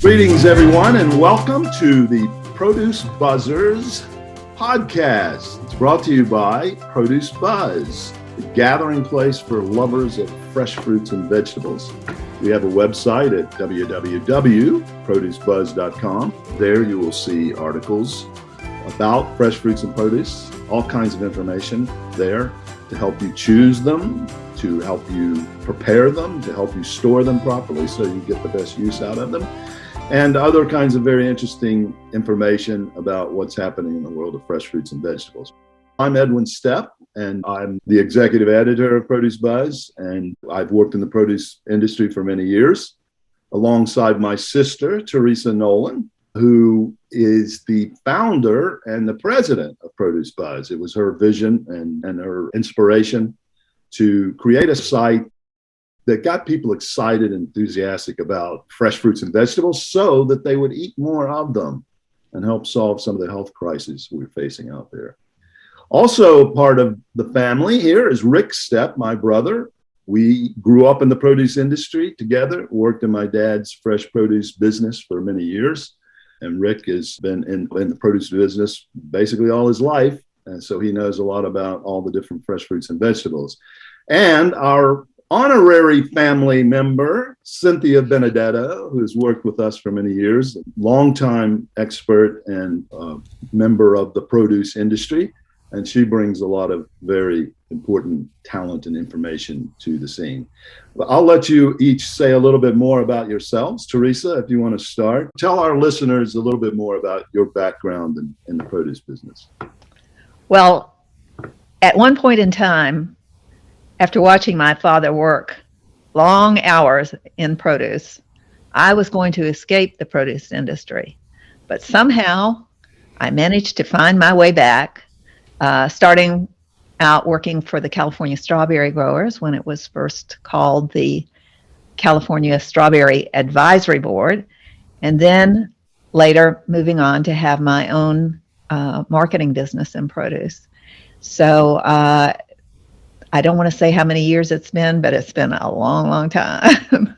Greetings, everyone, and welcome to the Produce Buzzers podcast. It's brought to you by Produce Buzz, the gathering place for lovers of fresh fruits and vegetables. We have a website at www.producebuzz.com. There you will see articles about fresh fruits and produce, all kinds of information there to help you choose them, to help you prepare them, to help you store them properly so you get the best use out of them, and other kinds of very interesting information about what's happening in the world of fresh fruits and vegetables. I'm Edwin Stepp, and I'm the executive editor of Produce Buzz, and I've worked in the produce industry for many years, alongside my sister, Teresa Nolan, who is the founder and the president of Produce Buzz. It was her vision and her inspiration to create a site that got people excited and enthusiastic about fresh fruits and vegetables so that they would eat more of them and help solve some of the health crises we're facing out there. Also part of the family here is Rick Stepp, my brother. We grew up in the produce industry together, worked in my dad's fresh produce business for many years. And Rick has been in the produce business basically all his life. And so he knows a lot about all the different fresh fruits and vegetables. And our honorary family member, Cynthia Benedetto, who has worked with us for many years, a longtime expert and member of the produce industry. And she brings a lot of very important talent and information to the scene. I'll let you each say a little bit more about yourselves. Teresa, if you want to start, tell our listeners a little bit more about your background in the produce business. Well, at one point in time, after watching my father work long hours in produce, I was going to escape the produce industry. But somehow I managed to find my way back, starting out working for the California strawberry growers when it was first called the California Strawberry Advisory Board, and then later moving on to have my own marketing business in produce. So I don't want to say how many years it's been, but it's been a long, long time.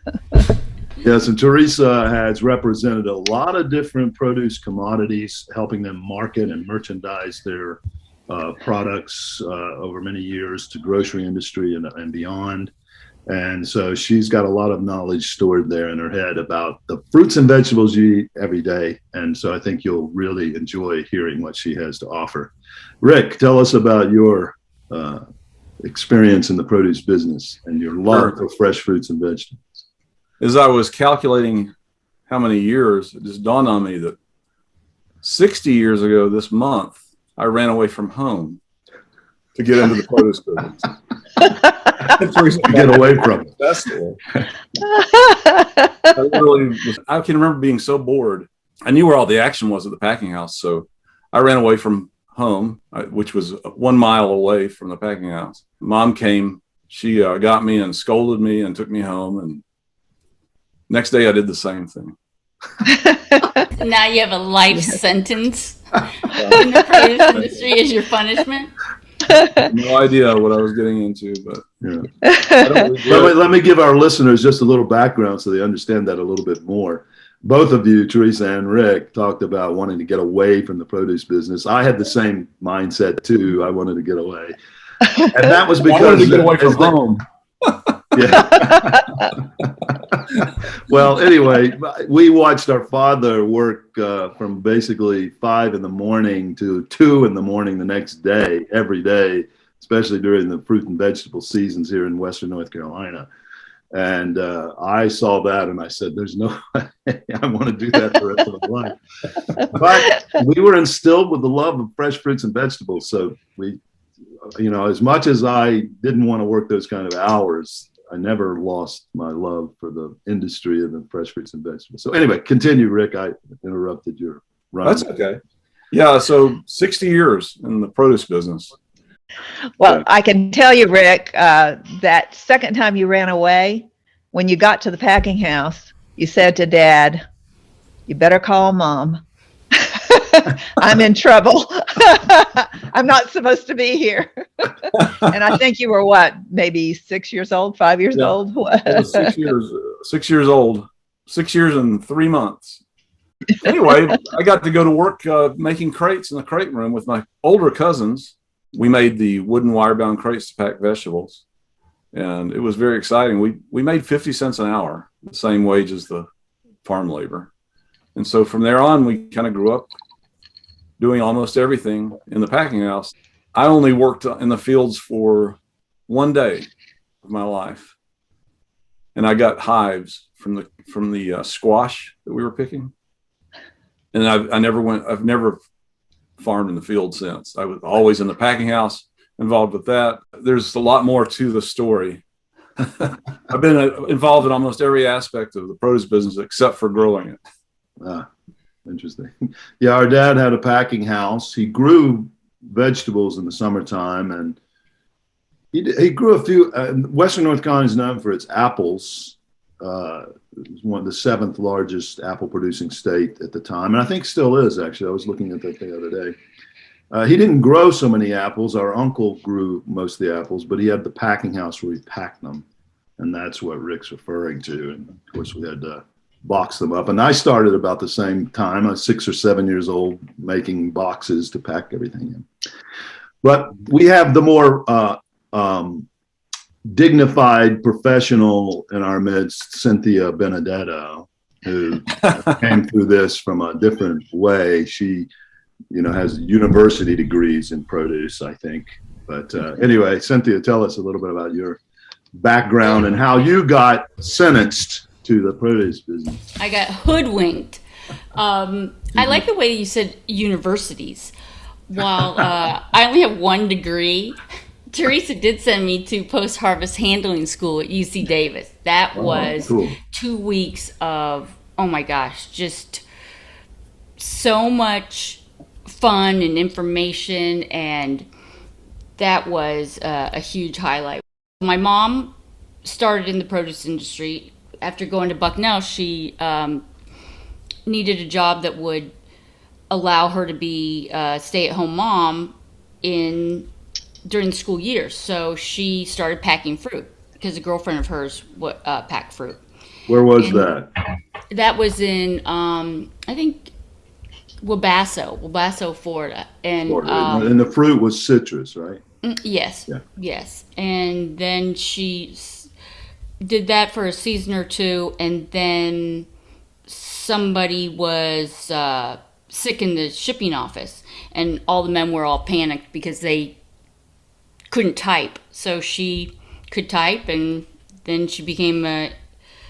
Yes, and Teresa has represented a lot of different produce commodities, helping them market and merchandise their products over many years to grocery industry and beyond. And so she's got a lot of knowledge stored there in her head about the fruits and vegetables you eat every day. And so I think you'll really enjoy hearing what she has to offer. Rick, tell us about your experience in the produce business and your love for fresh fruits and vegetables. As I was calculating how many years, it just dawned on me that 60 years ago this month, I ran away from home to get into the produce business. To get away from it. I can remember being so bored. I knew where all the action was at the packing house, so I ran away from home, which was 1 mile away from the packing house. Mom came, she got me and scolded me and took me home, and next day I did the same thing. Now you have a life sentence in the produce industry as your punishment. No idea what I was getting into, but yeah. Let me give our listeners just a little background so they understand that a little bit more. Both of you, Teresa and Rick, talked about wanting to get away from the produce business. I had the same mindset too. I wanted to get away, and that was because I wanted to get away from home. Yeah. Well, anyway, we watched our father work from basically 5 a.m. to 2 a.m. the next day, every day, especially during the fruit and vegetable seasons here in Western North Carolina. And I saw that and I said, there's no way I want to do that the rest of my life. But we were instilled with the love of fresh fruits and vegetables. So we, as much as I didn't want to work those kind of hours, I never lost my love for the industry of the fresh fruits and vegetables. So anyway, continue, Rick. I interrupted your run. That's okay. Yeah, so 60 years in the produce business. Well, I can tell you, Rick, that second time you ran away, when you got to the packing house, you said to Dad, "You better call Mom. I'm in trouble. I'm not supposed to be here." And I think you were maybe 6 years old, 5 years old? I was 6 years old. 6 years and 3 months. Anyway, I got to go to work making crates in the crate room with my older cousins. We made the wooden wire-bound crates to pack vegetables, and it was very exciting. We made 50 cents an hour, the same wage as the farm labor. And so from there on, we kind of grew up doing almost everything in the packing house. I only worked in the fields for 1 day of my life, and I got hives from the squash that we were picking. And I've never farmed in the field since. I was always in the packing house, involved with that. There's a lot more to the story. I've been involved in almost every aspect of the produce business except for growing it. Ah, interesting. Yeah, our dad had a packing house. He grew vegetables in the summertime, and he grew a few. Western North Carolina is known for its apples. It was one of the 7th largest apple producing state at the time, and I think still is, actually. I was looking at that the other day. He didn't grow so many apples. Our uncle grew most of the apples, but he had the packing house where he packed them, and that's what Rick's referring to. And of course, we had to box them up. And I started about the same time. I was 6 or 7 years old, making boxes to pack everything in. But we have the more dignified professional in our midst, Cynthia Benedetto, who came through this from a different way. She, has university degrees in produce, I think. But anyway, Cynthia, tell us a little bit about your background and how you got sentenced to the produce business. I got hoodwinked. I like the way you said universities. While I only have 1 degree, Teresa did send me to post-harvest handling school at UC Davis. That was cool. 2 weeks of, oh my gosh, just so much fun and information, and that was a huge highlight. My mom started in the produce industry. After going to Bucknell, she needed a job that would allow her to be a stay-at-home mom during the school year. So she started packing fruit because a girlfriend of hers packed fruit. Where was that? That was in, I think, Wabasso, Florida. And and the fruit was citrus, right? Yes. Yeah. Yes. And then she did that for a season or two, and then somebody was sick in the shipping office, and all the men were all panicked because they couldn't type. So she could type, and then she became a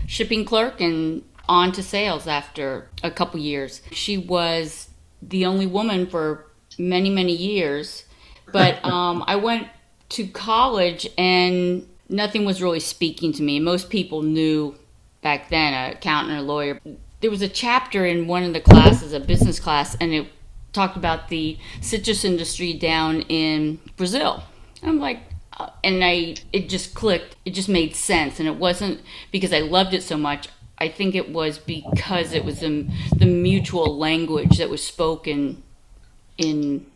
shipping clerk and on to sales after a couple years. She was the only woman for many, many years. But I went to college, and nothing was really speaking to me. Most people knew back then, an accountant or lawyer. There was a chapter in one of the classes, a business class, and it talked about the citrus industry down in Brazil. I'm like, it just clicked. It just made sense. And it wasn't because I loved it so much. I think it was because it was the mutual language that was spoken in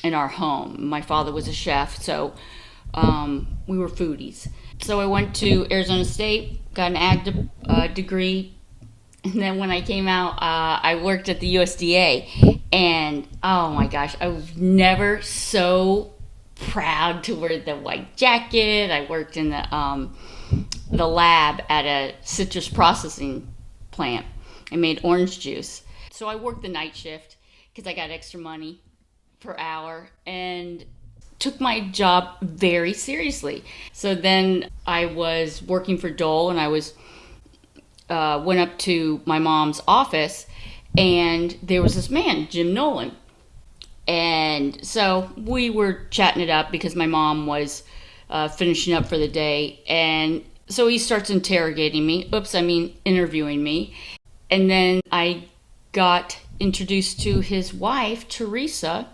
our home. My father was a chef, so we were foodies. So I went to Arizona State, got an ag degree, and then when I came out, I worked at the USDA. And oh my gosh, I was never so proud to wear the white jacket. I worked in the lab at a citrus processing plant. I made orange juice. So I worked the night shift because I got extra money per hour and took my job very seriously. So then I was working for Dole, and I went up to my mom's office, and there was this man, Jim Nolan. And so we were chatting it up because my mom was finishing up for the day. And so he starts interrogating me. Interviewing me. And then I got introduced to his wife, Teresa.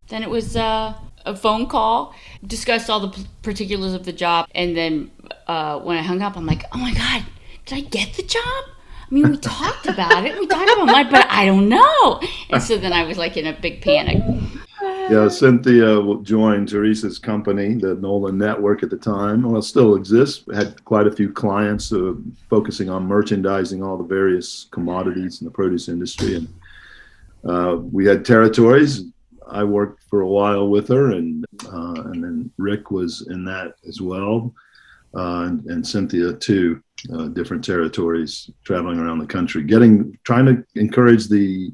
Then it was a phone call, discussed all the particulars of the job. And then when I hung up, I'm like, oh my God, did I get the job? I mean, we talked about it. We talked about mine, but I don't know. And so then I was like in a big panic. Yeah, Cynthia joined Teresa's company, the Nolan Network at the time. Well, it still exists. Had quite a few clients focusing on merchandising all the various commodities in the produce industry. And we had territories. I worked for a while with her, and then Rick was in that as well, and Cynthia too. Different territories, traveling around the country, trying to encourage the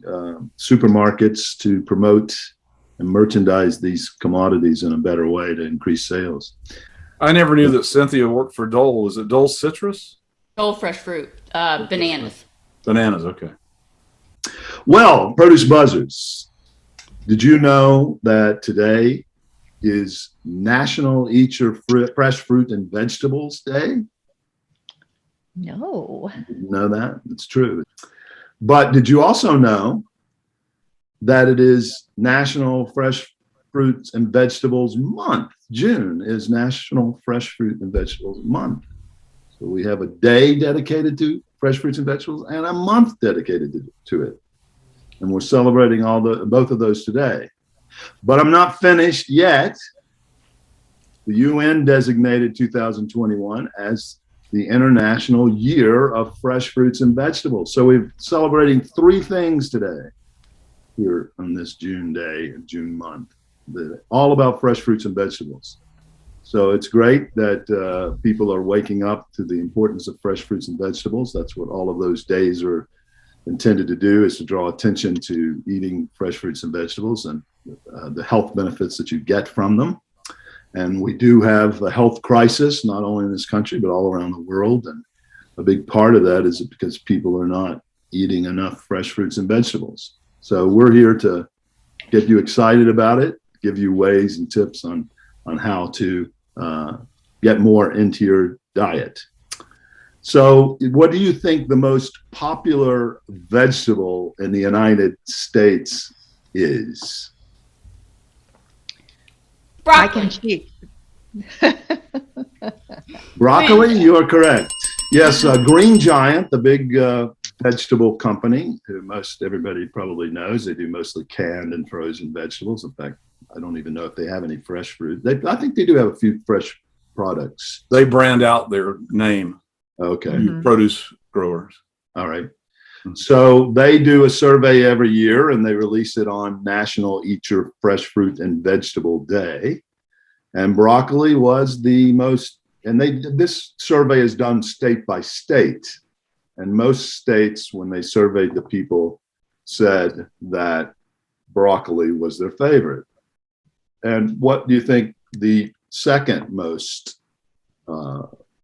supermarkets to promote and merchandise these commodities in a better way to increase sales. I never knew that Cynthia worked for Dole. Is it Dole Citrus? Dole fresh fruit, bananas. Bananas, okay. Well, produce buzzers, did you know that today is National Eat Your Fresh Fruit and Vegetables Day? No. Didn't know that? It's true. But did you also know that it is National Fresh Fruits and Vegetables Month? June is National Fresh Fruit and Vegetables Month. So we have a day dedicated to fresh fruits and vegetables and a month dedicated to it. And we're celebrating both of those today. But I'm not finished yet. The UN designated 2021 as the International Year of Fresh Fruits and Vegetables. So we're celebrating 3 things today here on this June day, June month, all about fresh fruits and vegetables. So it's great that people are waking up to the importance of fresh fruits and vegetables. That's what all of those days are intended to do, is to draw attention to eating fresh fruits and vegetables and the health benefits that you get from them. And we do have a health crisis, not only in this country, but all around the world. And a big part of that is because people are not eating enough fresh fruits and vegetables. So we're here to get you excited about it, give you ways and tips on how to get more into your diet. So what do you think the most popular vegetable in the United States is? Broccoli. I can cheat. Broccoli, you are correct. Yes, Green Giant, the big vegetable company, who most everybody probably knows. They do mostly canned and frozen vegetables. In fact, I don't even know if they have any fresh fruit. I think they do have a few fresh products. They brand out their name. Okay. Mm-hmm. Produce growers. All right. So they do a survey every year, and they release it on National Eat Your Fresh Fruit and Vegetable Day. And broccoli was the most, and this survey is done state by state. And most states, when they surveyed the people, said that broccoli was their favorite. And what do you think the second most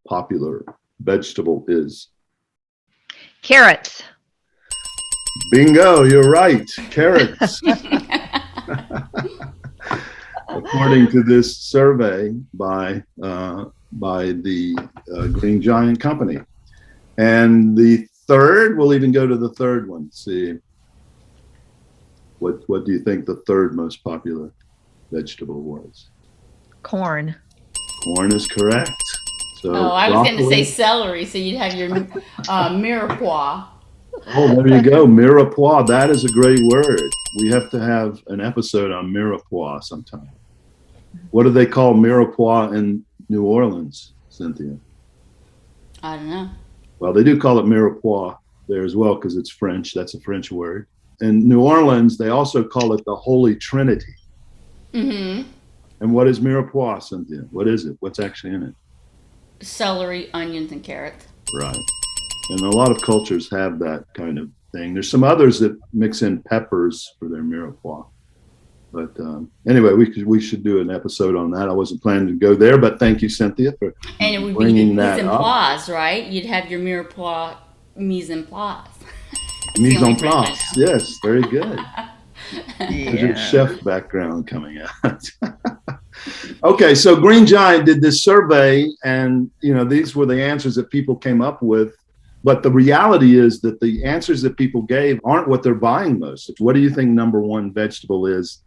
popular vegetable is? Carrots. Bingo, you're right. Carrots. According to this survey by the Green Giant Company. And the third, we'll even go to the third one. See, what do you think the third most popular vegetable was? Corn. Corn is correct. So I was going to say celery, so you'd have your mirepoix. Oh, there you go. Mirepoix. That is a great word. We have to have an episode on mirepoix sometime. What do they call mirepoix in New Orleans, Cynthia? I don't know. Well, they do call it mirepoix there as well because it's French. That's a French word. In New Orleans, they also call it the Holy Trinity. Mm-hmm. And what is mirepoix, Cynthia? What is it? What's actually in it? Celery, onions, and carrots. Right. And a lot of cultures have that kind of thing. There's some others that mix in peppers for their mirepoix. But anyway, we should do an episode on that. I wasn't planning to go there, but thank you, Cynthia, for and it would bringing be that mise en up. place, right? You'd have your mirepoix mise en place. Mise en place. Yes, very good. There's your Yeah. chef background coming out. Okay, so Green Giant did this survey, and these were the answers that people came up with. But the reality is that the answers that people gave aren't what they're buying most. What do you think number one vegetable is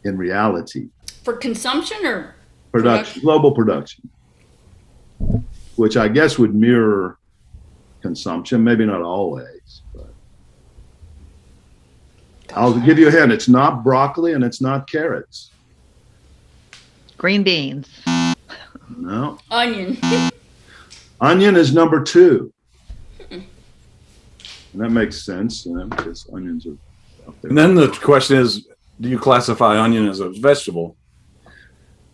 in reality? For consumption or Production, global production, which I guess would mirror consumption, maybe not always. But I'll give you a hint. It's not broccoli and it's not carrots. Green beans. No. Onion. Onion is number 2. And that makes sense, because onions are up there. And then the question is, do you classify onion as a vegetable?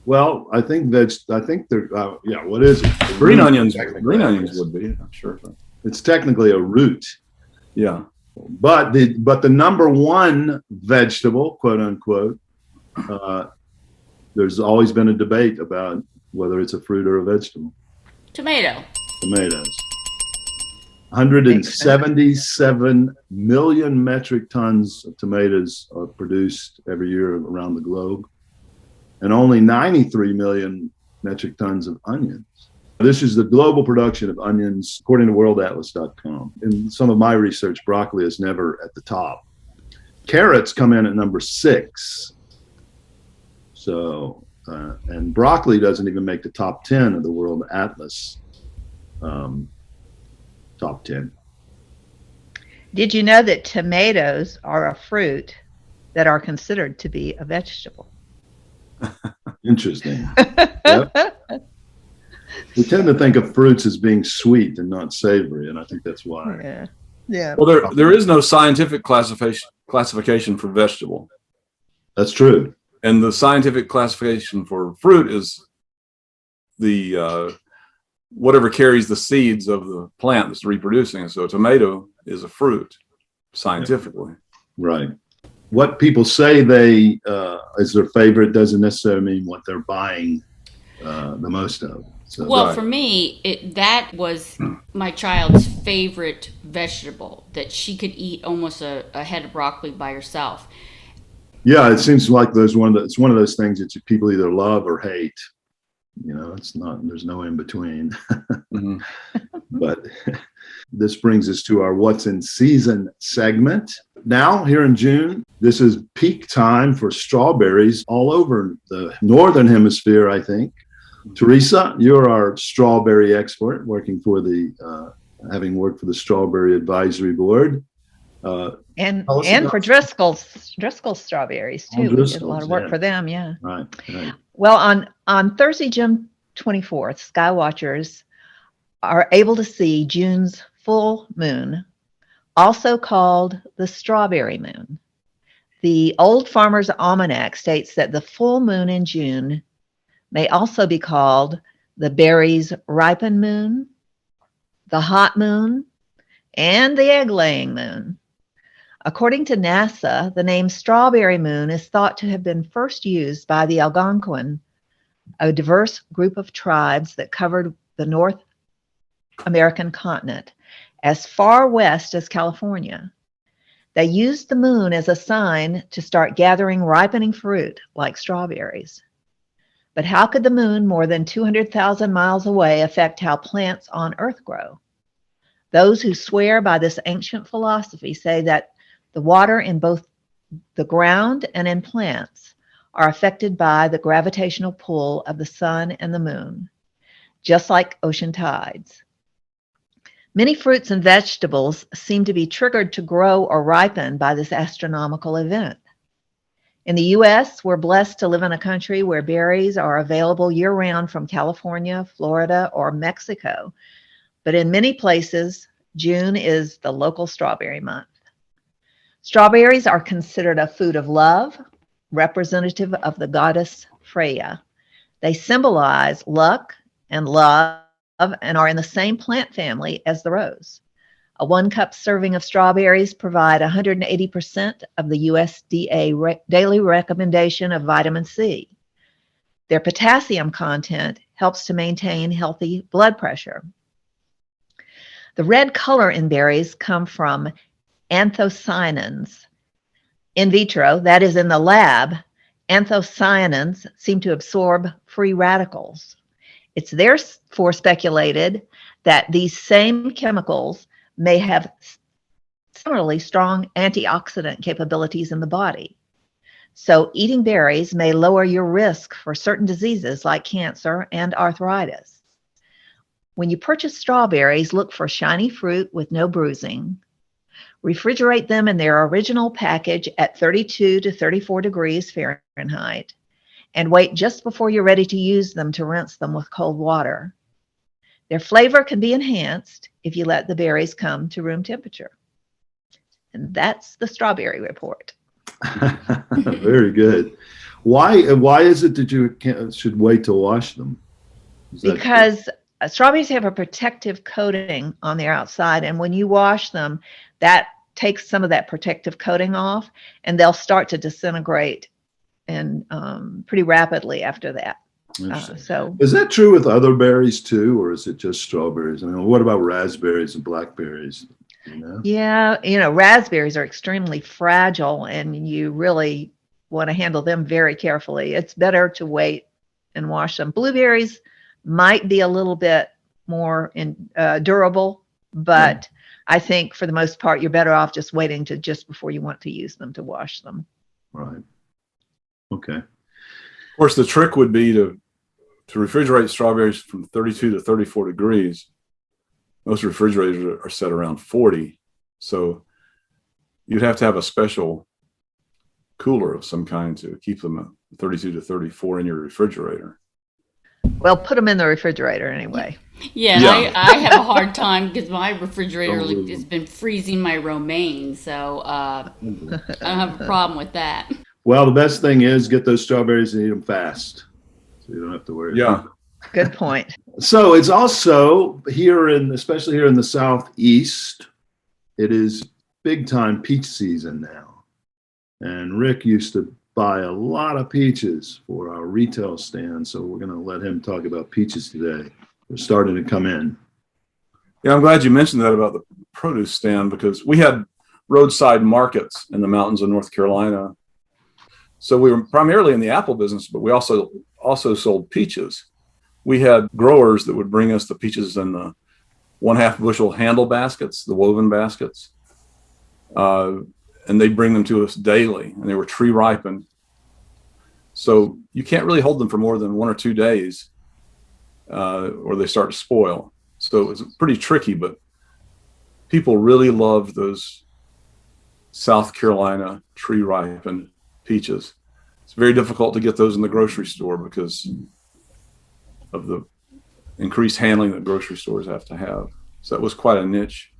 Well, I think they're, what is it? Green onions would be, I'm sure. It's technically a root. Yeah. But the number 1 vegetable, quote unquote, there's always been a debate about whether it's a fruit or a vegetable. Tomato. Tomatoes. 177 million metric tons of tomatoes are produced every year around the globe, and only 93 million metric tons of onions. This is the global production of onions, according to worldatlas.com. In some of my research, broccoli is never at the top. Carrots come in at number 6. So, and broccoli doesn't even make the top 10 of the World Atlas top 10. Did you know that tomatoes are a fruit that are considered to be a vegetable? Interesting. Yep. We tend to think of fruits as being sweet and not savory, and I think that's why. Yeah. Well, there is no scientific classification for vegetable. That's true. And the scientific classification for fruit is the whatever carries the seeds of the plant that's reproducing. So a tomato is a fruit, scientifically. Right. What people say they is their favorite doesn't necessarily mean what they're buying the most of. So, Well, right. for me, that was my child's favorite vegetable, that she could eat almost a head of broccoli by herself. Yeah, it seems like it's one of those things that people either love or hate. It's not. There's no in between. Mm-hmm. But this brings us to our What's in Season segment. Now, here in June, this is peak time for strawberries all over the northern hemisphere, I think. Teresa, you're our strawberry expert, working for having worked for the Strawberry Advisory Board. And for Driscoll's strawberries too. We did a lot of work for them. Yeah. Right. Well, on Thursday, June 24th, sky watchers are able to see June's full moon, also called the strawberry moon. The Old Farmer's Almanac states that the full moon in June may also be called the berries ripen moon, the hot moon, and the egg-laying moon. According to NASA, the name strawberry moon is thought to have been first used by the Algonquin, a diverse group of tribes that covered the North American continent as far west as California. They used the moon as a sign to start gathering ripening fruit like strawberries. But how could the moon more than 200,000 miles away affect how plants on Earth grow? Those who swear by this ancient philosophy say that the water in both the ground and in plants are affected by the gravitational pull of the sun and the moon, just like ocean tides. Many fruits and vegetables seem to be triggered to grow or ripen by this astronomical event. In the U.S., we're blessed to live in a country where berries are available year-round from California, Florida, or Mexico. But in many places, June is the local strawberry month. Strawberries are considered a food of love, representative of the goddess Freya. They symbolize luck and love and are in the same plant family as the rose. A 1-cup serving of strawberries provide 180% of the USDA daily recommendation of vitamin C. Their potassium content helps to maintain healthy blood pressure. The red color in berries come from anthocyanins. In vitro, that is in the lab, anthocyanins seem to absorb free radicals. It's therefore speculated that these same chemicals may have similarly strong antioxidant capabilities in the body. So eating berries may lower your risk for certain diseases like cancer and arthritis. When you purchase strawberries, look for shiny fruit with no bruising. Refrigerate them in their original package at 32 to 34 degrees Fahrenheit, and wait just before you're ready to use them to rinse them with cold water. Their flavor can be enhanced if you let the berries come to room temperature. And that's the strawberry report. Very good. Why is it that you should wait to wash them? Because strawberries have a protective coating on their outside, and when you wash them, that takes some of that protective coating off, and they'll start to disintegrate and pretty rapidly after that. So is that true with other berries too, or is it just strawberries? I mean, what about raspberries and blackberries? You know? Yeah, raspberries are extremely fragile, and you really want to handle them very carefully. It's better to wait and wash them. Blueberries might be a little bit more durable, but I think for the most part, you're better off just waiting to just before you want to use them to wash them. Right. Okay. Of course, the trick would be to refrigerate strawberries from 32 to 34 degrees. Most refrigerators are set around 40. So you'd have to have a special cooler of some kind to keep them at 32 to 34 in your refrigerator. Well, put them in the refrigerator anyway. Yeah. I have a hard time because my refrigerator has been freezing my romaine. So I don't have a problem with that. Well, the best thing is get those strawberries and eat them fast. So you don't have to worry. Yeah. Good point. So it's also especially here in the Southeast, it is big time peach season now. And Rick used to buy a lot of peaches for our retail stand. So we're going to let him talk about peaches today. They're starting to come in. Yeah, I'm glad you mentioned that about the produce stand, because we had roadside markets in the mountains of North Carolina. So we were primarily in the apple business, but we also sold peaches. We had growers that would bring us the peaches in the 1/2 bushel handle baskets, the woven baskets. And they'd bring them to us daily, and they were tree ripened. So you can't really hold them for more than 1 or 2 days, or they start to spoil. So it's pretty tricky, but people really loved those South Carolina tree ripened peaches. It's very difficult to get those in the grocery store because of the increased handling that grocery stores have to have. So that was quite a niche.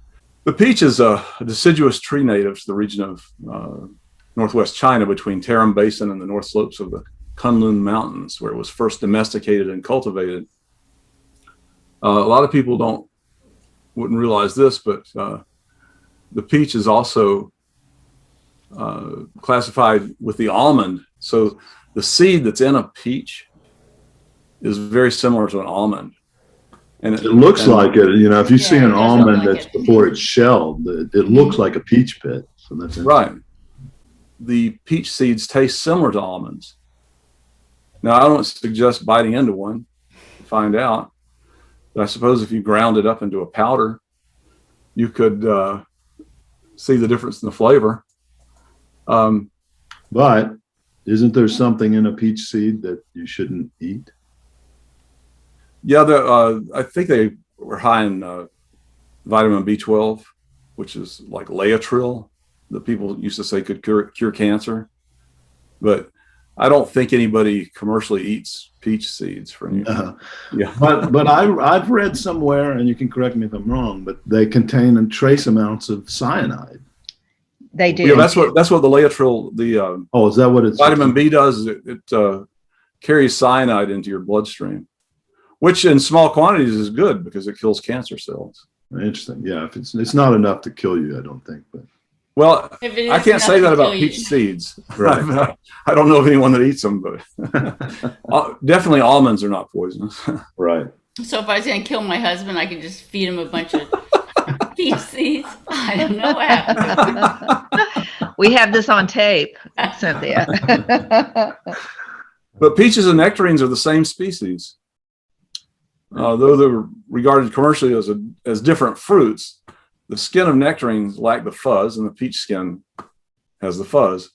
The peach is a deciduous tree native to the region of northwest China between Tarim Basin and the north slopes of the Kunlun Mountains, where it was first domesticated and cultivated. A lot of people wouldn't realize this, but the peach is also classified with the almond. So the seed that's in a peach is very similar to an almond. And it looks like it. If you see an almond like that's before it's shelled, it looks like a peach pit. So that's right. The peach seeds taste similar to almonds. Now, I don't suggest biting into one to find out, but I suppose if you ground it up into a powder, you could see the difference in the flavor. But isn't there something in a peach seed that you shouldn't eat? Yeah, I think they were high in vitamin B12, which is like Laetrile, that people used to say could cure cancer. But I don't think anybody commercially eats peach seeds for any. Yeah, but I've read somewhere, and you can correct me if I'm wrong, but they contain trace amounts of cyanide. They do. Yeah, that's what the Laetrile, is that what it's? Vitamin B does? It carries cyanide into your bloodstream, which in small quantities is good because it kills cancer cells. Interesting. Yeah, if it's not enough to kill you, I don't think. But well, I can't say that about peach seeds. Right. I don't know of anyone that eats them, but definitely almonds are not poisonous. Right. So if I was going to kill my husband, I could just feed him a bunch of peach seeds. I don't know what happened. We have this on tape, Cynthia. But peaches and nectarines are the same species. Though they're regarded commercially as different fruits, the skin of nectarines lack the fuzz, and the peach skin has the fuzz.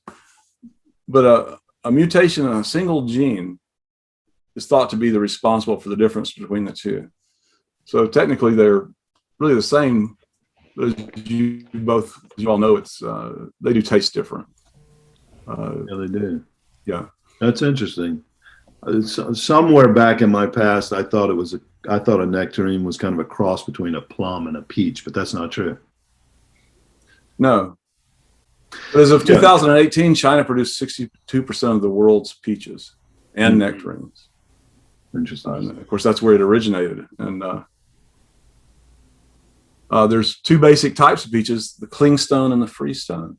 But a mutation in a single gene is thought to be responsible for the difference between the two. So technically, they're really the same as you all know, it's they do taste different. Yeah, they do. Yeah. That's interesting. Somewhere back in my past, I thought a nectarine was kind of a cross between a plum and a peach, but that's not true. No. But as of Yeah. 2018, China produced 62% of the world's peaches and nectarines. Interesting. Of course, that's where it originated. And there's two basic types of peaches, the clingstone and the freestone.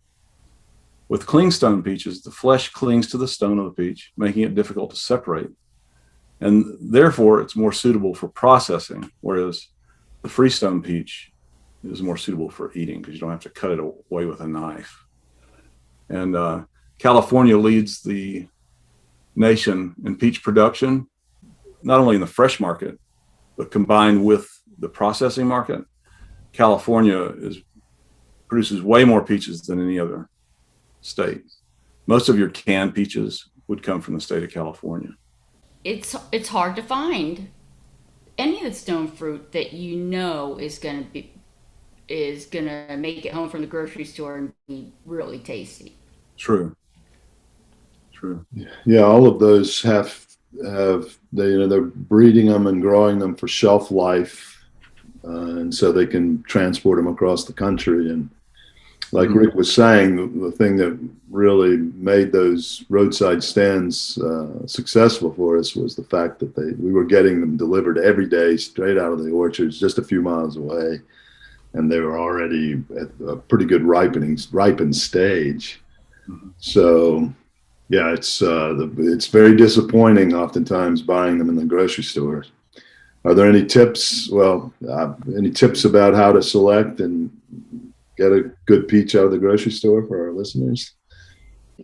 With clingstone peaches, the flesh clings to the stone of the peach, making it difficult to separate. And therefore, it's more suitable for processing, whereas the freestone peach is more suitable for eating because you don't have to cut it away with a knife. And California leads the nation in peach production, not only in the fresh market, but combined with the processing market. California produces way more peaches than any other state. Most of your canned peaches would come from the state of California. It's hard to find any of the stone fruit that you know is gonna make it home from the grocery store and be really tasty. True. Yeah, all of those have they're breeding them and growing them for shelf life, and so they can transport them across the country. And like Rick was saying, the thing that really made those roadside stands successful for us was the fact that we were getting them delivered every day straight out of the orchards just a few miles away, and they were already at a pretty good ripened stage. So yeah, it's very disappointing oftentimes buying them in the grocery store. Are there any tips? Well, any tips about how to select and get a good peach out of the grocery store for our listeners?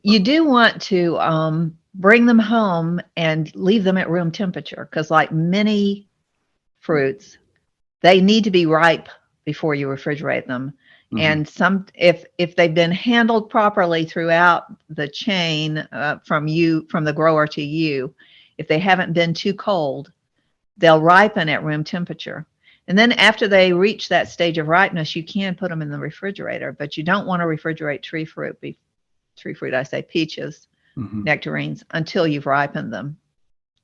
You do want to bring them home and leave them at room temperature because, like many fruits, they need to be ripe before you refrigerate them. And if they've been handled properly throughout the chain from the grower to you, if they haven't been too cold, they'll ripen at room temperature. And then after they reach that stage of ripeness, you can put them in the refrigerator, but you don't want to refrigerate peaches, nectarines, until you've ripened them.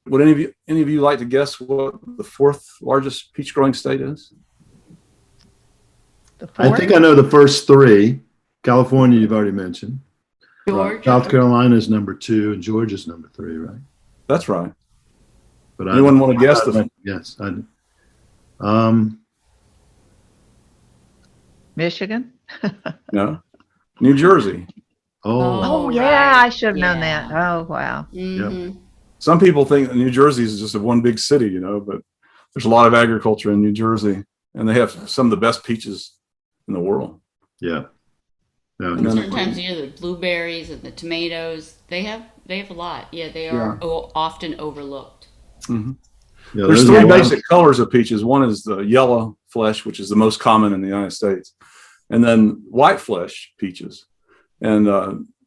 Would any of you like to guess what the fourth largest peach growing state is? I think I know the first three. California, you've already mentioned. Georgia. South Carolina is number 2, and Georgia's number 3, right? That's right. But anyone want to guess Yes, I do. Michigan? No. New Jersey. Oh, yeah, right. I should have known that. Oh, wow. Yep. Some people think that New Jersey is just a one big city, but there's a lot of agriculture in New Jersey, and they have some of the best peaches in the world. Yeah. And sometimes the blueberries and the tomatoes, they have a lot. Yeah, they are often overlooked. Yeah, there's 3 basic colors of peaches. One is the yellow flesh, which is the most common in the United States, and then white flesh peaches. And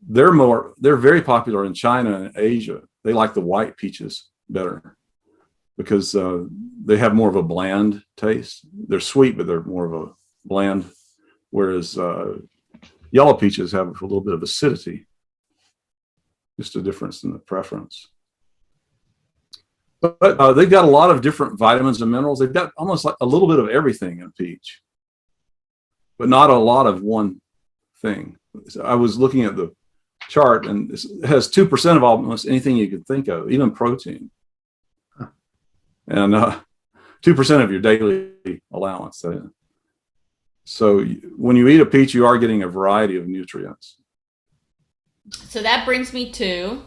they're very popular in China and Asia. They like the white peaches better because they have more of a bland taste. They're sweet, but they're more of a bland, whereas yellow peaches have a little bit of acidity. Just a difference in the preference. But they've got a lot of different vitamins and minerals. They've got almost like a little bit of everything in a peach, but not a lot of one thing. So I was looking at the chart, and it has 2% of almost anything you could think of, even protein, and 2% of your daily allowance. So when you eat a peach, you are getting a variety of nutrients. So that brings me to,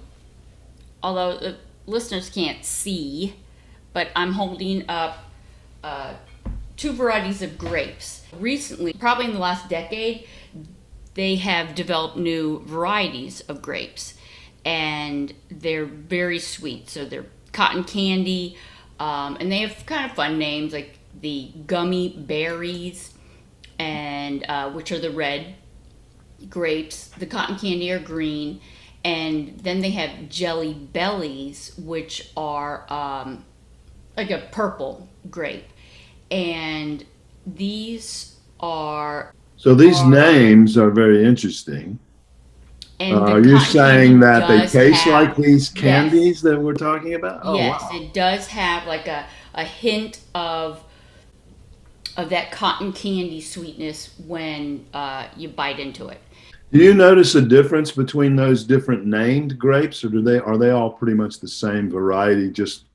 although the listeners can't see, but I'm holding up 2 varieties of grapes. Recently, probably in the last decade, they have developed new varieties of grapes, and they're very sweet. So they're cotton candy, and they have kind of fun names like the gummy berries, and which are the red grapes. The cotton candy are green, and then they have jelly bellies, which are like a purple grape. And these are. So these names are very interesting. And Are you saying that they taste like these yes. candies that we're talking about? Oh, Yes, wow. it does have like a hint of that cotton candy sweetness when you bite into it. Do you notice a difference between those different named grapes, or are they all pretty much the same variety, just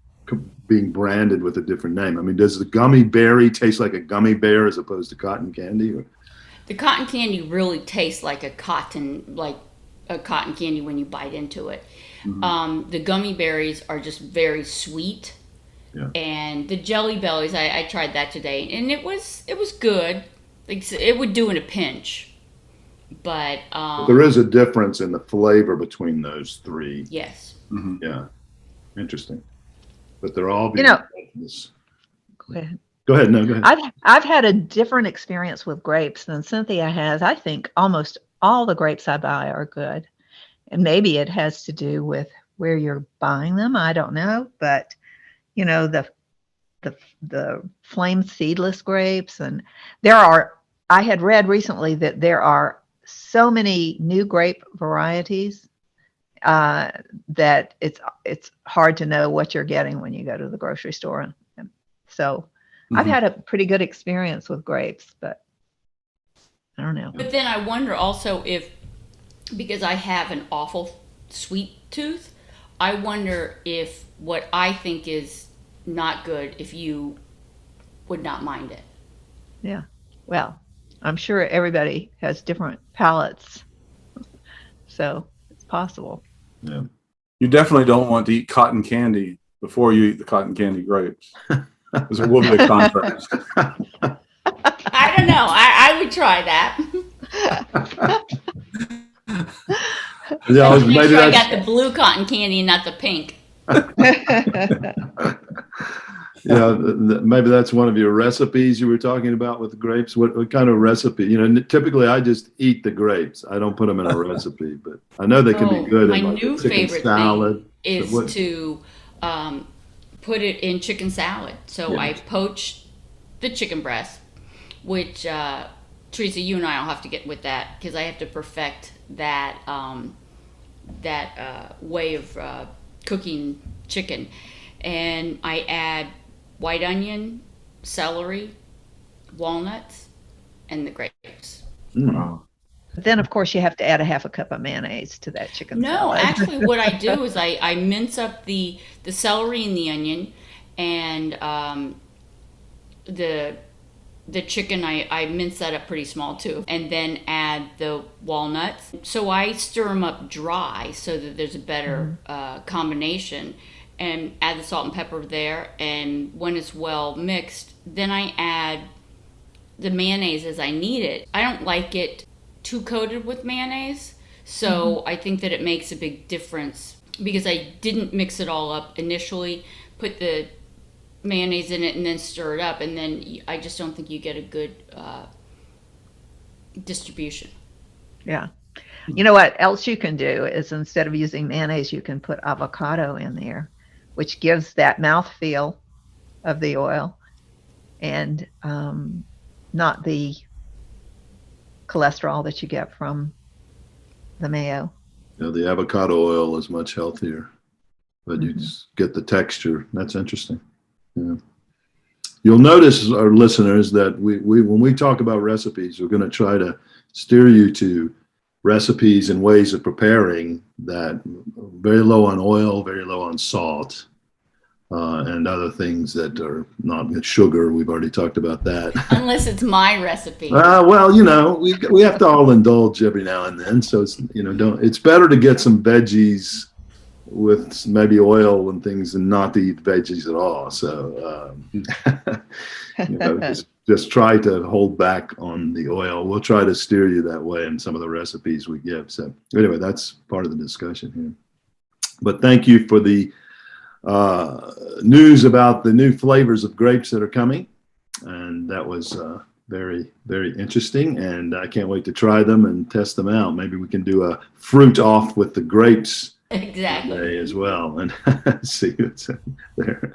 being branded with a different name? I mean, does the gummy berry taste like a gummy bear as opposed to cotton candy? Or? The cotton candy really tastes like a cotton candy when you bite into it. Mm-hmm. The gummy berries are just very sweet. Yeah. And the Jelly Bellies, I tried that today, and it was good. It would do in a pinch. But there is a difference in the flavor between those three. Yes. Mm-hmm. Yeah. Interesting. But they're all being go ahead. Go ahead. No, go ahead. I've had a different experience with grapes than Cynthia has. I think almost all the grapes I buy are good. And maybe it has to do with where you're buying them. I don't know. But, you know, the flame seedless grapes, and I had read recently that there are so many new grape varieties that it's hard to know what you're getting when you go to the grocery store. And so I've had a pretty good experience with grapes, but I don't know. But then I wonder also if, because I have an awful sweet tooth, I wonder if what I think is not good, if you would not mind it. Yeah. Well, I'm sure everybody has different palates, so it's possible. Yeah. You definitely don't want to eat cotton candy before you eat the cotton candy grapes. Because there will be a contrast. I don't know. I would try that. Yeah, make sure I got the blue cotton candy and not the pink. Yeah, maybe that's one of your recipes you were talking about with the grapes. What kind of recipe? You know, typically I just eat the grapes. I don't put them in a recipe, but I know they can be good. My in new favorite thing is to put it in chicken salad. So I poach the chicken breast, which Teresa, you and I will have to get with that because I have to perfect that way of cooking chicken, and I add white onion, celery, walnuts, and the grapes. Wow. Then, of course, you have to add a half a cup of mayonnaise to that chicken salad. No, actually, what I do is I mince up the celery and the onion, and the chicken, I mince that up pretty small too, and then add the walnuts. So I stir them up dry so that there's a better combination, and add the salt and pepper there. And when it's well mixed, then I add the mayonnaise as I need it. I don't like it too coated with mayonnaise, so I think that it makes a big difference because I didn't mix it all up initially, put the mayonnaise in it and then stir it up, and then I just don't think you get a good distribution. Yeah. You know what else you can do is instead of using mayonnaise, you can put avocado in there, which gives that mouthfeel of the oil and not the cholesterol that you get from the mayo. You know, the avocado oil is much healthier, but you just get the texture. That's interesting. Yeah. You'll notice, our listeners, that we when we talk about recipes, we're going to try to steer you to recipes and ways of preparing that very low on oil, very low on salt, and other things that are not sugar. We've already talked about that. Unless it's my recipe. Well, you know, we have to all indulge every now and then. So it's, you know, it's better to get some veggies with maybe oil and things and not to eat veggies at all. So, you know, just try to hold back on the oil. We'll try to steer you that way in some of the recipes we give. So anyway, that's part of the discussion here. But thank you for the news about the new flavors of grapes that are coming. And that was very, very interesting. And I can't wait to try them and test them out. Maybe we can do a fruit off with the grapes. Exactly. As well, and see what's there.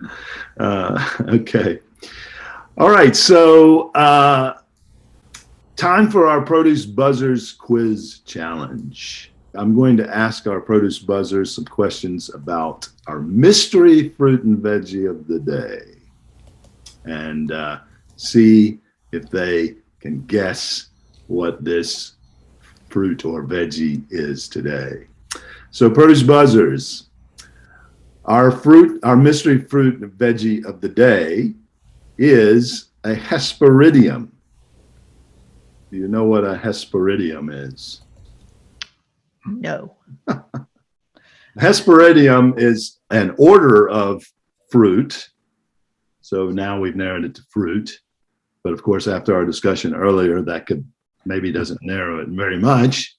Okay. All right. So Time for our Produce Buzzers quiz challenge. I'm going to ask our Produce Buzzers some questions about our mystery fruit and veggie of the day, and see if they can guess what this fruit or veggie is today. So, Produce Buzzers, our mystery fruit and veggie of the day is a Hesperidium. Do you know what a Hesperidium is? No. Hesperidium is an order of fruit. So now we've narrowed it to fruit. But of course, after our discussion earlier, that maybe doesn't narrow it very much.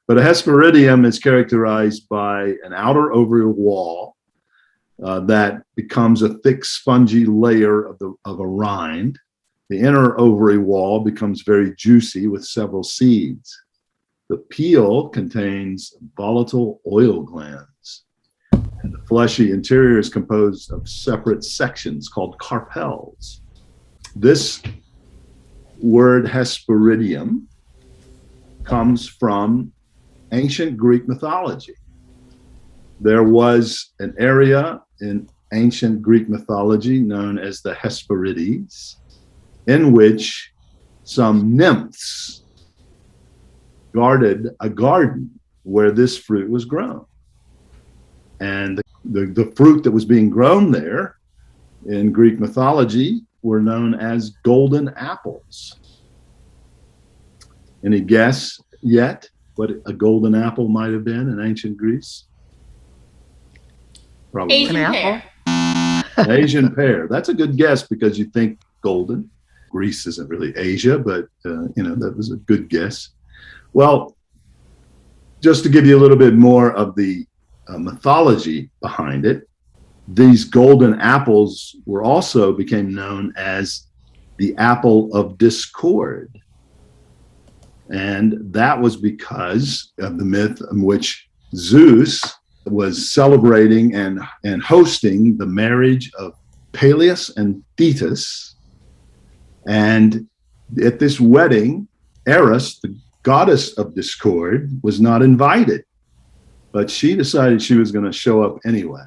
But a Hesperidium is characterized by an outer ovary wall that becomes a thick, spongy layer of a rind. The inner ovary wall becomes very juicy with several seeds. The peel contains volatile oil glands. And the fleshy interior is composed of separate sections called carpels. This word Hesperidium comes from ancient Greek mythology. There was an area in ancient Greek mythology known as the Hesperides, in which some nymphs guarded a garden where this fruit was grown. And the fruit that was being grown there in Greek mythology were known as golden apples. Any guess yet what a golden apple might have been in ancient Greece? Probably. Asian pear. Asian pear. That's a good guess because you think golden. Greece isn't really Asia, but that was a good guess. Well, just to give you a little bit more of the mythology behind it, these golden apples became known as the apple of discord. And that was because of the myth in which Zeus was celebrating and hosting the marriage of Peleus and Thetis. And at this wedding, Eris, the goddess of discord, was not invited, but she decided she was going to show up anyway.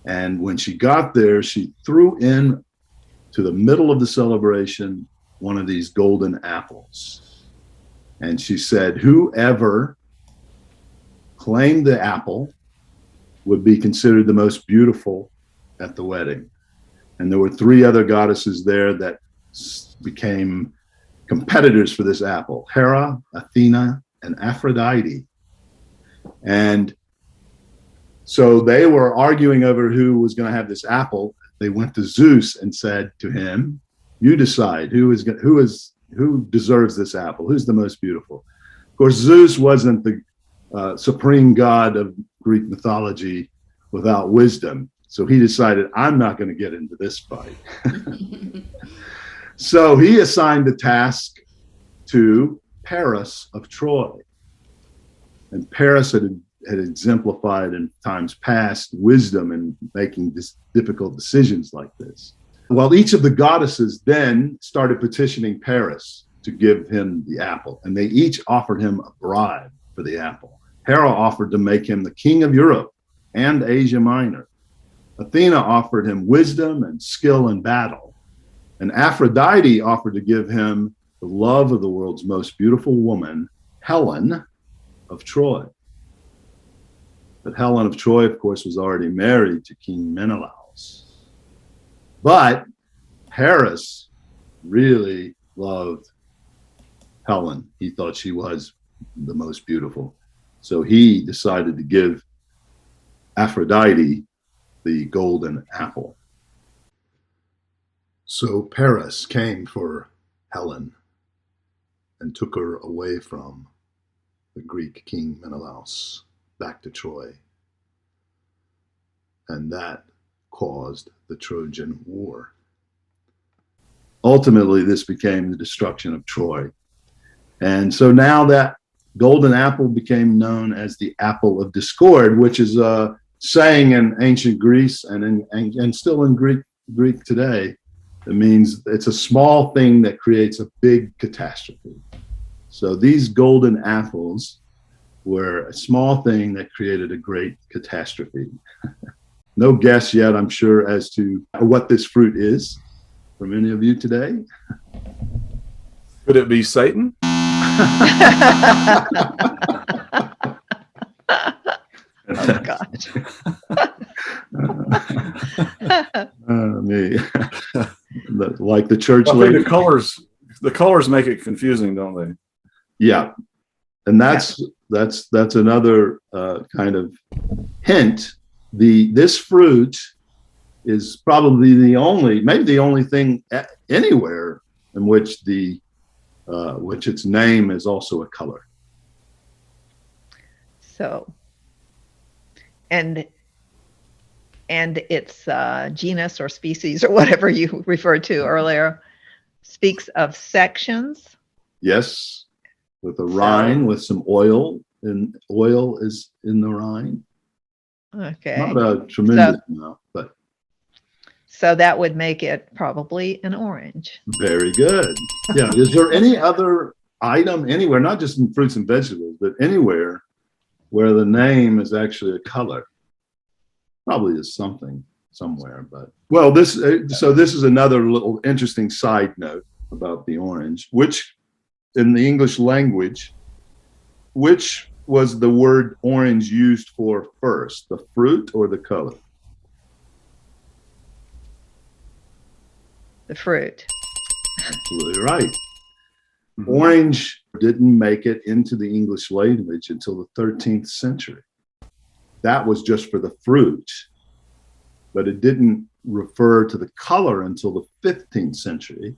And when she got there, she threw in to the middle of the celebration one of these golden apples. And she said, whoever claimed the apple would be considered the most beautiful at the wedding. And there were 3 other goddesses there that became competitors for this apple: Hera, Athena, and Aphrodite. And so they were arguing over who was going to have this apple. They went to Zeus and said to him, you decide who deserves this apple, who's the most beautiful. Of course, Zeus wasn't the supreme god of Greek mythology without wisdom. So he decided, I'm not going to get into this fight. So he assigned the task to Paris of Troy. And Paris had exemplified in times past wisdom in making difficult decisions like this. Well, each of the goddesses then started petitioning Paris to give him the apple, and they each offered him a bribe for the apple. Hera offered to make him the king of Europe and Asia Minor. Athena offered him wisdom and skill in battle. And Aphrodite offered to give him the love of the world's most beautiful woman, Helen of Troy. But Helen of Troy, of course, was already married to King Menelaus. But Paris really loved Helen. He thought she was the most beautiful. So he decided to give Aphrodite the golden apple. So Paris came for Helen and took her away from the Greek king Menelaus back to Troy. And that caused the Trojan War. Ultimately, this became the destruction of Troy. And so now that golden apple became known as the apple of discord, which is a saying in ancient Greece and still in Greek today, It means it's a small thing that creates a big catastrophe. So these golden apples were a small thing that created a great catastrophe. No guess yet, I'm sure, as to what this fruit is from any of you today. Could it be Satan? Oh, gosh. Me. Like the church I think lady. the colors make it confusing, don't they? Yeah. And that's another kind of hint. This fruit is probably maybe the only thing anywhere in which which its name is also a color. So, and its genus or species or whatever you referred to earlier speaks of sections. Yes, with a rind, with some oil, and oil is in the rind. Okay. Not a tremendous amount, but so that would make it probably an orange. very good. Yeah. Is there any other item anywhere, not just in fruits and vegetables, but anywhere where the name is actually a color? Probably is something somewhere, but well, this is another little interesting side note about the orange, which in the English language, which was the word orange used for first, the fruit or the color? The fruit. Absolutely right. Mm-hmm. Orange didn't make it into the English language until the 13th century. That was just for the fruit, but it didn't refer to the color until the 15th century.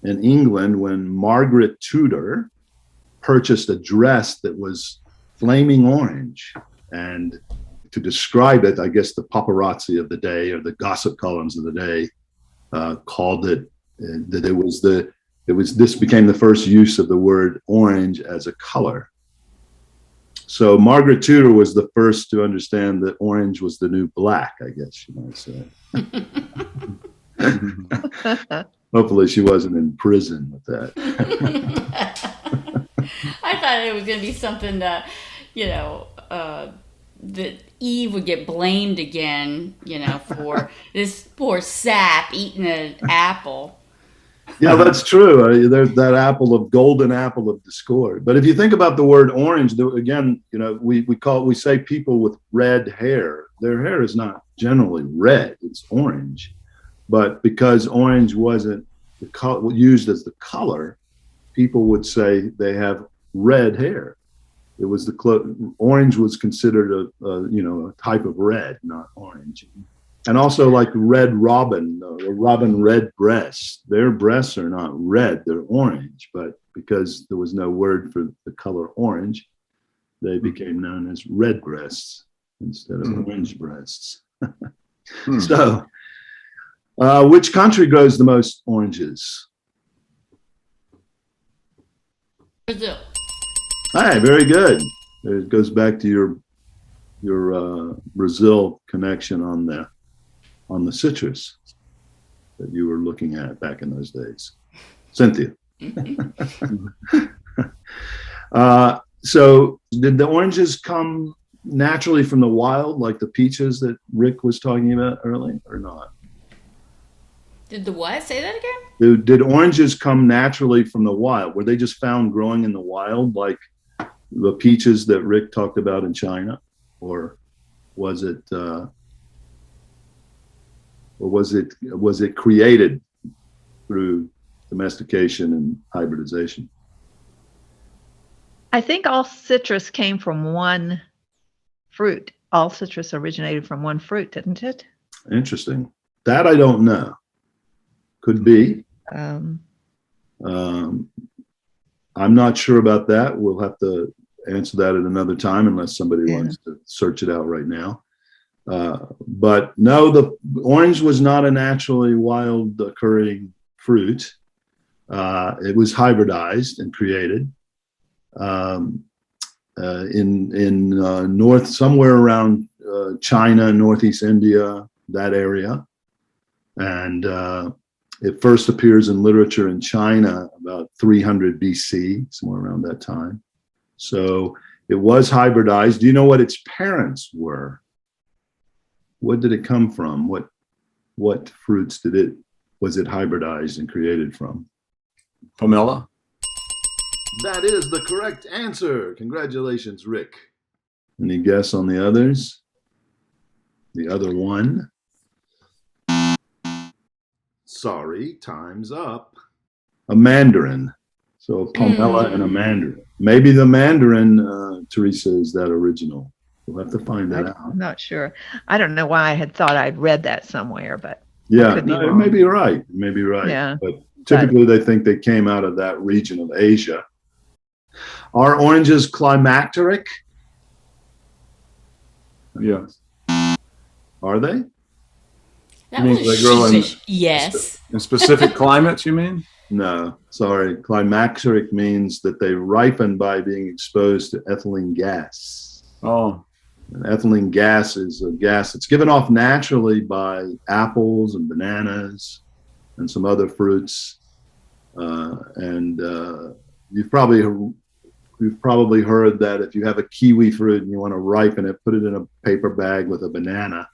In England, when Margaret Tudor purchased a dress that was flaming orange, and to describe it, I guess the paparazzi of the day or the gossip columns of the day called it that this became the first use of the word orange as a color. So Margaret Tudor was the first to understand that orange was the new black, I guess you might say. Hopefully she wasn't in prison with that. I thought it was going to be something that, that Eve would get blamed again, for this poor sap eating an apple. Yeah, that's true. There's that golden apple of discord. But if you think about the word orange, again, we say people with red hair. Their hair is not generally red; it's orange. But because orange wasn't used as the color, people would say they have red hair. It was orange was considered a type of red, not orange. And also like red robin, robin red breasts. Their breasts are not red, they're orange. But because there was no word for the color orange, they became known as red breasts instead of orange breasts. So, which country grows the most oranges? Brazil. Hi, very good. It goes back to your Brazil connection on the citrus that you were looking at back in those days. Cynthia. So did the oranges come naturally from the wild, like the peaches that Rick was talking about earlier, or not? Did the what? Say that again? Did oranges come naturally from the wild? Were they just found growing in the wild, like the peaches that Rick talked about in China? Or was it created through domestication and hybridization? I think all citrus came from one fruit. All citrus originated from one fruit, didn't it? Interesting. That I don't know. Could be. I'm not sure about that. We'll have to answer that at another time unless somebody wants to search it out right now. But no, the orange was not a naturally wild occurring fruit. It was hybridized and created in north, somewhere around China, Northeast India, that area. And it first appears in literature in China about 300 BC, somewhere around that time. So it was hybridized. Do you know what its parents were? What did it come from? What fruits was it hybridized and created from? Pomelo. That is the correct answer. Congratulations, Rick. Any guess on the others? The other one? Sorry, time's up. A mandarin. So a pomelo and a mandarin. Maybe the mandarin, Teresa, is that original. We'll have to find that out. I'm not sure. I don't know why I had thought I'd read that somewhere, but yeah, no, it may be right. It may be right. Yeah, but typically they think they came out of that region of Asia. Are oranges climacteric? Yes. Are they? That means was they grow in- yes. In specific climates, you mean? No, sorry. Climacteric means that they ripen by being exposed to ethylene gas. Oh, And ethylene gas is a gas that's given off naturally by apples and bananas and some other fruits. You've probably heard that if you have a kiwi fruit and you want to ripen it, put it in a paper bag with a banana.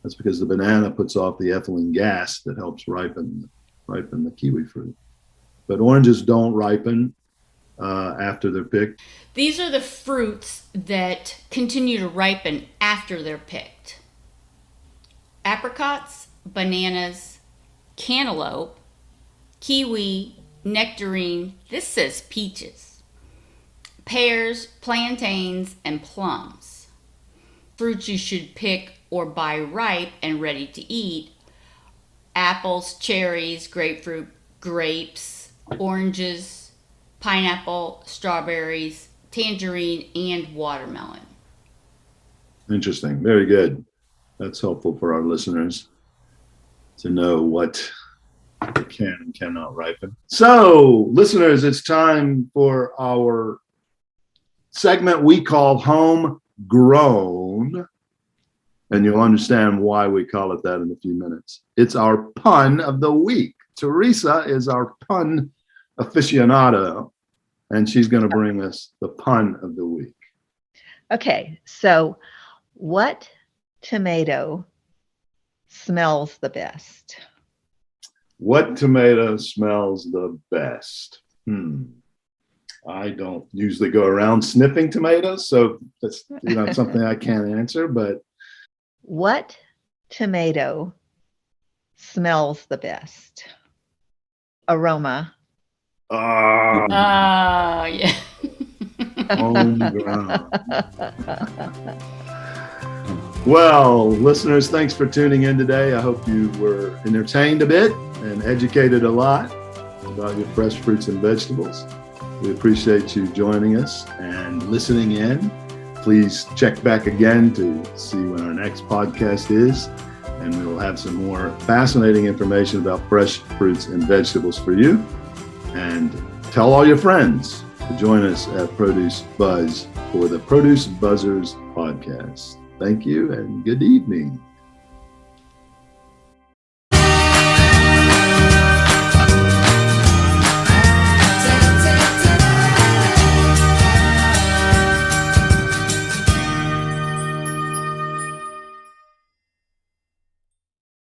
That's because the banana puts off the ethylene gas that helps ripen the kiwi fruit. But oranges don't ripen after they're picked. These are the fruits that continue to ripen after they're picked. Apricots, bananas, cantaloupe, kiwi, nectarine, this says peaches, pears, plantains, and plums. Fruits you should pick or buy ripe and ready to eat: apples, cherries, grapefruit, grapes, oranges, pineapple, strawberries, tangerine, and watermelon. Interesting. Very good. That's helpful for our listeners to know what they can and cannot ripen. So, listeners, it's time for our segment we call Homegrown. And you'll understand why we call it that in a few minutes. It's our pun of the week. Teresa is our pun aficionado, and she's going to bring us the pun of the week. Okay, so what tomato smells the best? What tomato smells the best? I don't usually go around sniffing tomatoes, so that's something I can't answer, but what tomato smells the best? Aroma. Yeah. Homegrown. Well, listeners, thanks for tuning in today. I hope you were entertained a bit and educated a lot about your fresh fruits and vegetables. We appreciate you joining us and listening in. Please check back again to see when our next podcast is, and we will have some more fascinating information about fresh fruits and vegetables for you. And tell all your friends to join us at Produce Buzz for the Produce Buzzers podcast. Thank you and good evening.